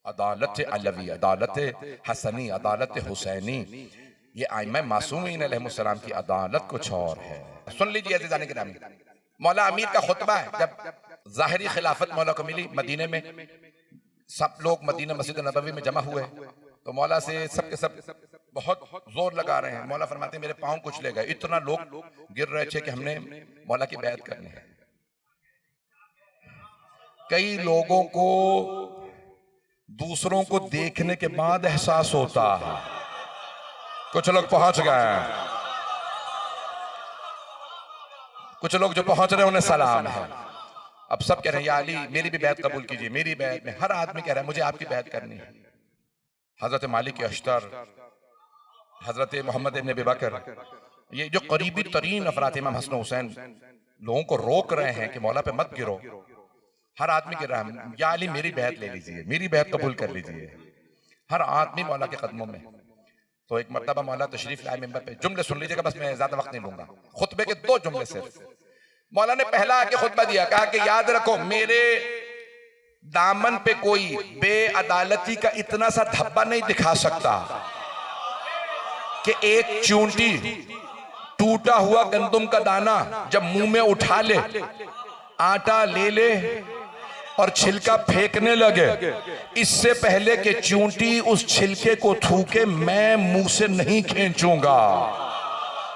अदालत अलवी, अदालत हसनी, अदालत हुसैनी, ये आइम्मा मासूमीन अलैहिस्सलाम की अदालत कुछ और है। सुन लीजिए अज़ीज़ान गिरामी, मौला अमीर का खुतबा है जब ज़ाहिरी खिलाफत मौला को मिली मदीने में, सब लोग मदीना मस्जिद नबवी में जमा हुए, तो मौला से सब के सब बहुत जोर लगा रहे हैं। मौला फरमाते मेरे पाँव कुचले गए, इतना लोग गिर रहे थे कि हमने मौला की बैत करनी है। कई लोगों को दूसरों को देखने के बाद एहसास होता है, कुछ लोग पहुंच गए, कुछ लोग जो पहुंच रहे हैं उन्हें सलाम है। अब सब कह रहे हैं या अली मेरी भी बैत कबूल कीजिए, मेरी बैत में हर आदमी कह रहा है मुझे आपकी बैत करनी है। हजरत मालिक अश्तर, हजरत मोहम्मद इब्न अबी बकर, ये जो करीबी तरीन अफराद इमाम हसन हुसैन लोगों को रोक रहे हैं कि मौला पे मत गिरो। हर आदमी कह रहा है या अली मेरी बैत ले लीजिए, मेरी बैत कबूल कर लीजिए, हर आदमी मौला के कदमों में। तो एक मर्तबा मौला तशरीफ लाए मिंबर पे, जुमले सुन लीजिएगा, बस मैं ज्यादा वक्त नहीं लूंगा, खुतबे के 2 जुमले सिर्फ। मौला ने पहला आके खुतबा दिया, कहा कि याद रखो मेरे दामन पे कोई बेअदालती का इतना सा धब्बा नहीं दिखा सकता कि एक चूंटी टूटा हुआ गंदुम का दाना जब मुंह में उठा ले, आटा ले ले और छिलका फेंकने लगे, इससे पहले कि चूंटी उस छिलके को थूके मैं मुंह से नहीं खींचूंगा।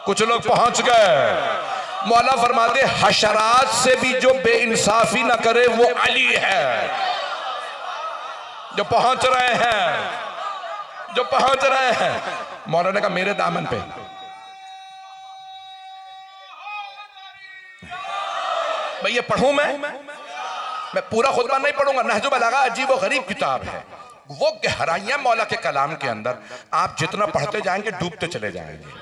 कुछ लोग पहुंच गए। मौला फरमाते हशरात से भी जो बेइंसाफी ना करे वो अली है। जो पहुंच रहे हैं, जो पहुंच रहे हैं। मौला ने कहा मेरे दामन पे भाई ये पढ़ूं मैं पूरा खुतबा नहीं पढ़ूंगा। नहजुल बलागा अजीब व गरीब किताब है, वो गहराइयां मौला के कलाम के अंदर आप जितना पढ़ते जाएंगे डूबते चले जाएंगे।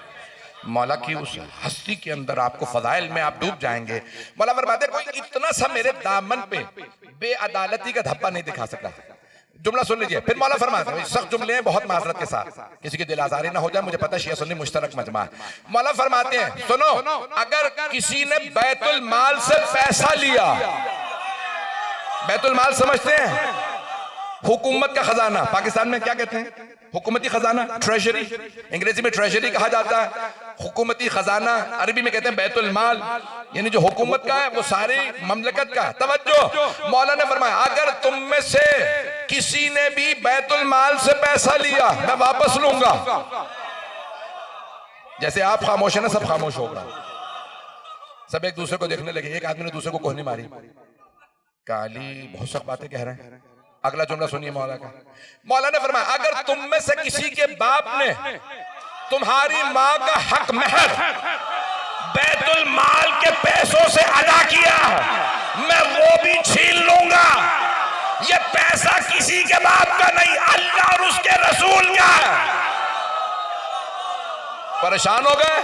मौला की उस हस्ती के अंदर आपको फजाइल में आप डूब जाएंगे। मौला फरमाते कोई इतना सा मेरे दामन पे बेअदालती का धब्बा नहीं दिखा सकता। जुमला सुन लीजिए, फिर मौला फरमाते हैं सख्त जुमले हैं, बहुत माजरत के साथ, किसी की दिल आजारी ना हो जाए, मुझे पता है शिया सुन्नी मुश्तरक मजमा है। मौला फरमाते हैं सुनो, अगर किसी ने बैतुल माल से पैसा लिया, बैतुल माल समझते हैं हुकूमत का खजाना, पाकिस्तान में क्या कहते हैं हुकूमती खजाना, ट्रेजरी, अंग्रेजी में ट्रेजरी कहा जाता है, हुकूमती खजाना अरबी में कहते हैं बैतुल माल, यानी जो हुकूमत का है वो सारी ममलकत का। तवज्जो, मौला ने फरमाया अगर तुम में से किसी ने भी बैतुल माल से पैसा लिया मैं वापस लूंगा। जैसे आप खामोश है ना, सब खामोश होगा, सब एक दूसरे को देखने लगे। एक आदमी ने दूसरे को कोहनी मारी, काली बहुत सख्त बातें कह रहे हैं। अगला जुमला सुनिए मौला का। मौला ने फरमाया अगर तुम में से किसी के बाप ने तुम्हारी माँ का हक महर बैतुल माल के पैसों से अदा किया, मैं वो भी छीन लूंगा। ये पैसा किसी के बाप का नहीं, अल्लाह और उसके रसूल का है। परेशान हो गए।